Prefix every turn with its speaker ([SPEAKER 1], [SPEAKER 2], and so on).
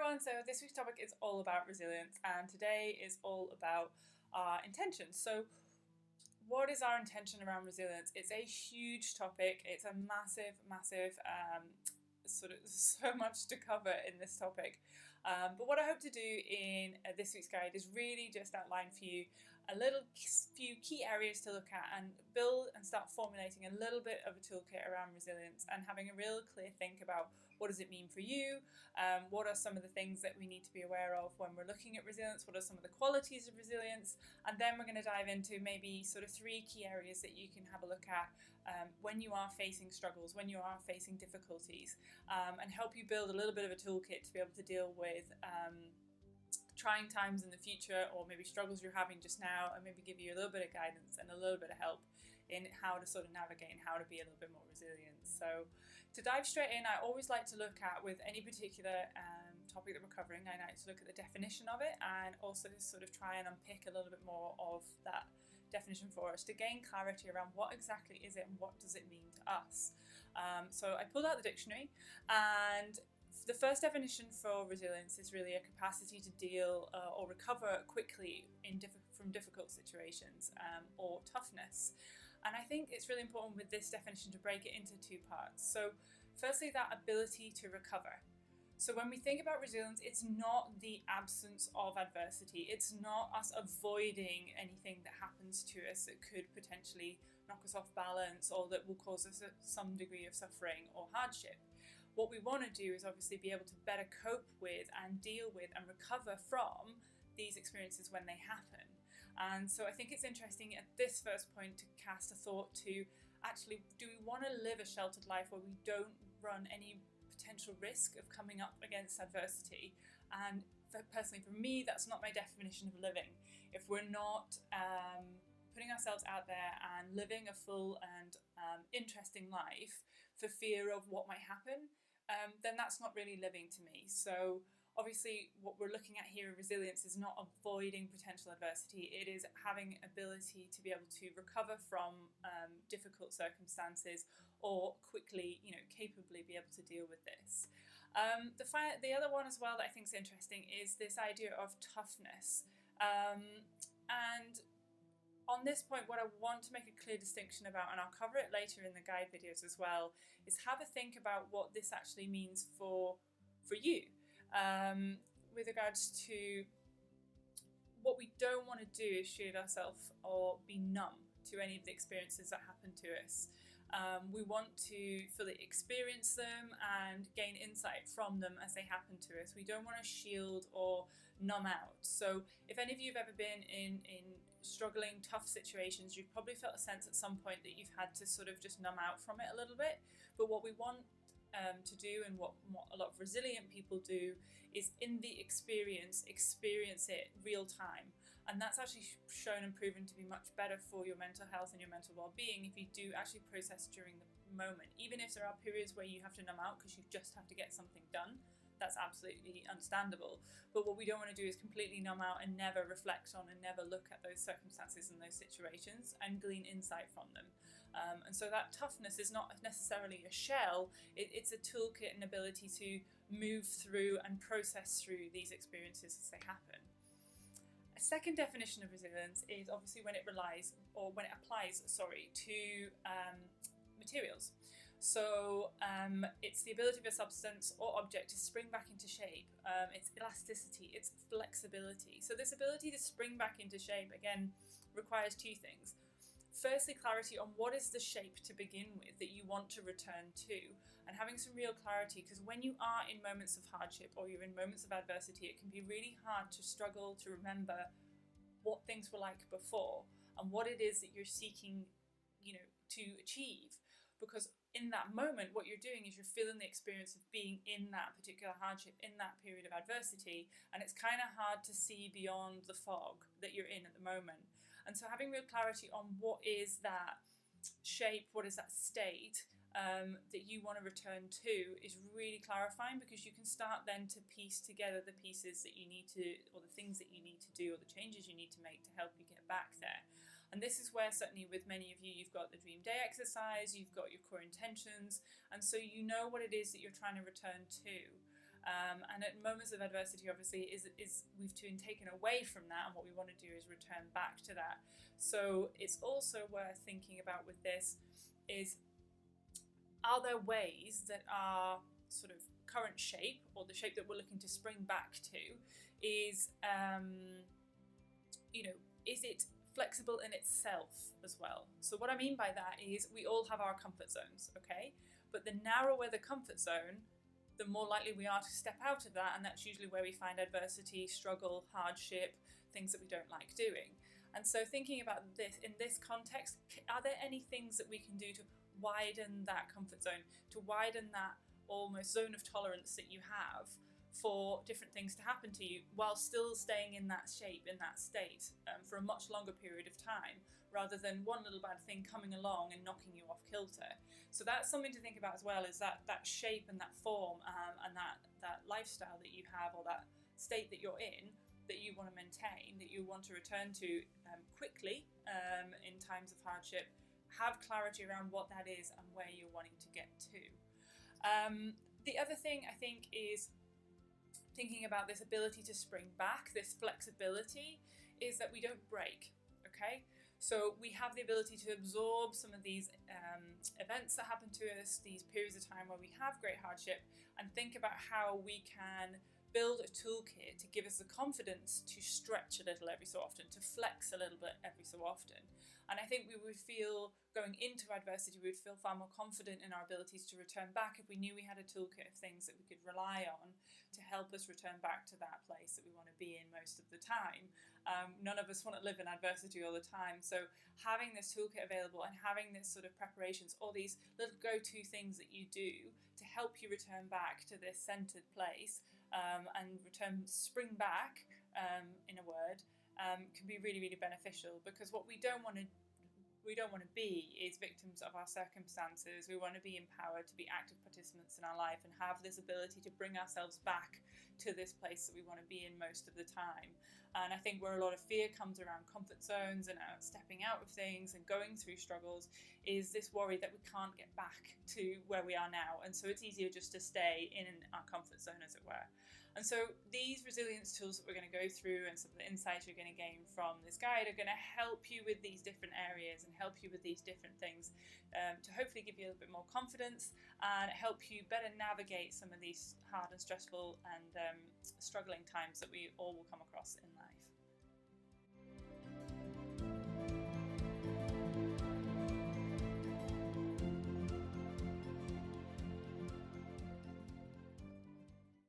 [SPEAKER 1] everyone, so this week's topic is all about resilience, and today is all about our intentions. So what is our intention around resilience? It's a huge topic. It's a massive sort of so much to cover in this topic. But what I hope to do in this week's guide is really just outline for you a few key areas to look at and build and start formulating a little bit of a toolkit around resilience and having a real clear think about what does it mean for you, what are some of the things that we need to be aware of when we're looking at resilience, what are some of the qualities of resilience, and then we're going to dive into maybe sort of 3 key areas that you can have a look at when you are facing struggles, when you are facing difficulties, and help you build a little bit of a toolkit to be able to deal with trying times in the future, or maybe struggles you're having just now, and maybe give you a little bit of guidance and a little bit of help in how to sort of navigate and how to be a little bit more resilient. So to dive straight in, I always like to look at, with any particular topic that we're covering, I like to look at the definition of it and also to sort of try and unpick a little bit more of that definition for us to gain clarity around what exactly is it and what does it mean to us. So I pulled out the dictionary, and the first definition for resilience is really a capacity to deal or recover quickly from difficult situations, or toughness. And I think it's really important with this definition to break it into 2 parts. So firstly, that ability to recover. So when we think about resilience, it's not the absence of adversity. It's not us avoiding anything that happens to us that could potentially knock us off balance or that will cause us some degree of suffering or hardship. What we want to do is obviously be able to better cope with and deal with and recover from these experiences when they happen. And so I think it's interesting at this first point to cast a thought to actually, do we want to live a sheltered life where we don't run any potential risk of coming up against adversity? And personally for me, that's not my definition of living. If we're not putting ourselves out there and living a full and interesting life for fear of what might happen, then that's not really living to me. So obviously what we're looking at here in resilience is not avoiding potential adversity. It is having ability to be able to recover from difficult circumstances, or quickly, capably be able to deal with this. The other one as well that I think is interesting is this idea of toughness. And on this point, what I want to make a clear distinction about, and I'll cover it later in the guide videos as well, is have a think about what this actually means for you, with regards to what we don't want to do is shield ourselves or be numb to any of the experiences that happen to us. We want to fully experience them and gain insight from them as they happen to us. We don't want to shield or numb out. So if any of you have ever been in struggling, tough situations, you've probably felt a sense at some point that you've had to sort of just numb out from it a little bit. But what we want to do, and what a lot of resilient people do, is in the experience it real time. And that's actually shown and proven to be much better for your mental health and your mental well-being if you do actually process during the moment. Even if there are periods where you have to numb out because you just have to get something done, that's absolutely understandable. But what we don't want to do is completely numb out and never reflect on and never look at those circumstances and those situations and glean insight from them. And so that toughness is not necessarily a shell, it's a toolkit and ability to move through and process through these experiences as they happen. A second definition of resilience is obviously when it applies to materials. So it's the ability of a substance or object to spring back into shape. It's elasticity, it's flexibility. So this ability to spring back into shape, again, requires 2 things. Firstly, clarity on what is the shape to begin with that you want to return to, and having some real clarity, because when you are in moments of hardship or you're in moments of adversity, it can be really hard to struggle to remember what things were like before and what it is that you're seeking, to achieve. Because in that moment, what you're doing is you're feeling the experience of being in that particular hardship, in that period of adversity, and it's kind of hard to see beyond the fog that you're in at the moment. And so having real clarity on what is that shape, what is that state that you want to return to is really clarifying, because you can start then to piece together the pieces that you need to, or the things that you need to do, or the changes you need to make to help you get back there. And this is where certainly with many of you, you've got the dream day exercise, you've got your core intentions, and so you know what it is that you're trying to return to. And at moments of adversity, obviously, is we've been taken away from that, and what we want to do is return back to that. So it's also worth thinking about with this is, are there ways that our sort of current shape, or the shape that we're looking to spring back to, is is it flexible in itself as well? So what I mean by that is, we all have our comfort zones, okay? But the narrower the comfort zone, the more likely we are to step out of that, and that's usually where we find adversity, struggle, hardship, things that we don't like doing. And so thinking about this in this context, are there any things that we can do to widen that comfort zone, to widen that almost zone of tolerance that you have for different things to happen to you, while still staying in that shape, in that state, for a much longer period of time, rather than one little bad thing coming along and knocking you off kilter? So that's something to think about as well, is that shape and that form, and that lifestyle that you have, or that state that you're in, that you want to maintain, that you want to return to quickly in times of hardship. Have clarity around what that is and where you're wanting to get to. The other thing, I think, is thinking about this ability to spring back, this flexibility, is that we don't break, okay? So we have the ability to absorb some of these events that happen to us, these periods of time where we have great hardship, and think about how we can build a toolkit to give us the confidence to stretch a little every so often, to flex a little bit every so often. And I think we would feel, going into adversity, we would feel far more confident in our abilities to return back if we knew we had a toolkit of things that we could rely on to help us return back to that place that we want to be in most of the time. None of us want to live in adversity all the time. So having this toolkit available, and having this sort of preparations, or these little go-to things that you do to help you return back to this centered place, and spring back, in a word, can be really, really beneficial. Because what we don't want to be is victims of our circumstances. We want to be empowered to be active participants in our life, and have this ability to bring ourselves back to this place that we want to be in most of the time. And I think where a lot of fear comes around comfort zones and stepping out of things and going through struggles, is this worry that we can't get back to where we are now. And so it's easier just to stay in our comfort zone, as it were. And so these resilience tools that we're going to go through, and some of the insights you're going to gain from this guide, are going to help you with these different areas, and help you with these different things, to hopefully give you a little bit more confidence, and help you better navigate some of these hard and stressful and struggling times that we all will come across in life.